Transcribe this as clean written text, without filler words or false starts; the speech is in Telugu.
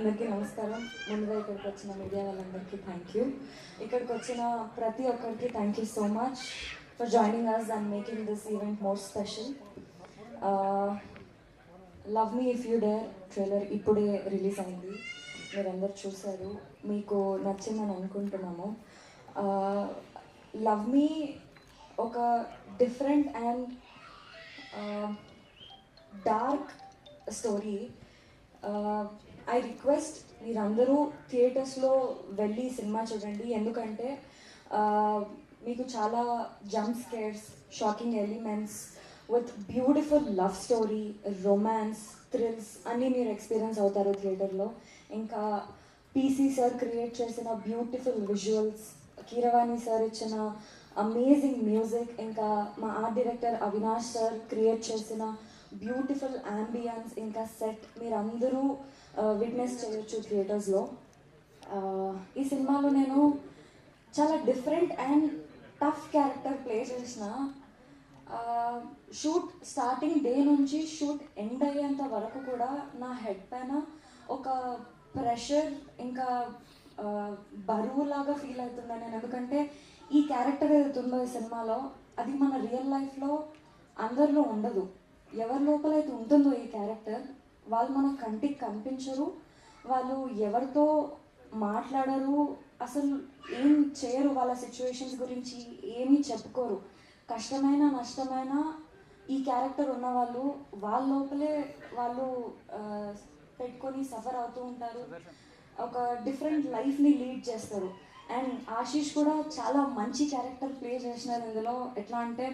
అందరికీ నమస్కారం. ముందుగా ఇక్కడికి వచ్చిన మీడియా వాళ్ళందరికీ థ్యాంక్ యూ. ఇక్కడికి వచ్చిన ప్రతి ఒక్కరికి thank you so much for joining us and making this event more special. Love Me If You Dare trailer ఇప్పుడే రిలీజ్ అయింది. మీరందరూ చూశారు, మీకు నచ్చిందని అనుకుంటున్నాము. లవ్ మీ ఒక different and dark story. I request మీరందరూ థియేటర్స్లో వెళ్ళి సినిమా చూడండి, ఎందుకంటే మీకు చాలా jump scares, shocking elements with beautiful love story, romance, thrills అన్నీ మీరు ఎక్స్పీరియన్స్ అవుతారు థియేటర్లో. ఇంకా పీసీ సార్ క్రియేట్ చేసిన బ్యూటిఫుల్ విజువల్స్, కీరవాణి సార్ ఇచ్చిన అమేజింగ్ మ్యూజిక్, ఇంకా మా art director Avinash sir create చేసిన బ్యూటిఫుల్ యాంబియన్స్, ఇంకా సెట్ మీరందరూ విట్నెస్ చేయొచ్చు థియేటర్స్లో. ఈ సినిమాలో నేను చాలా different and tough character play చేసిన. షూట్ స్టార్టింగ్ డే నుంచి షూట్ ఎండ్ అయ్యేంత వరకు కూడా నా హెడ్ పైన ఒక ప్రెషర్, ఇంకా బరువులాగా ఫీల్ అవుతుందా నేను. ఎందుకంటే ఈ క్యారెక్టర్ ఏదైతే ఉందో ఈ సినిమాలో, అది మన రియల్ లైఫ్లో అందరిలో ఉండదు. ఎవరి లోపలైతే ఉంటుందో ఈ క్యారెక్టర్, వాళ్ళు మన కంటికి కనిపించరు, వాళ్ళు ఎవరితో మాట్లాడరు, అసలు ఏం చేయరు, వాళ్ళ సిచ్యువేషన్స్ గురించి ఏమీ చెప్పుకోరు. కష్టమైన నష్టమైన ఈ క్యారెక్టర్ ఉన్న వాళ్ళు వాళ్ళ లోపలే వాళ్ళు పెట్టుకొని సఫర్ అవుతూ ఉంటారు, ఒక డిఫరెంట్ లైఫ్ని లీడ్ చేస్తారు. అండ్ ఆశీష్ కూడా చాలా మంచి క్యారెక్టర్ ప్లే చేసినారు ఇందులో. ఎట్లా అంటే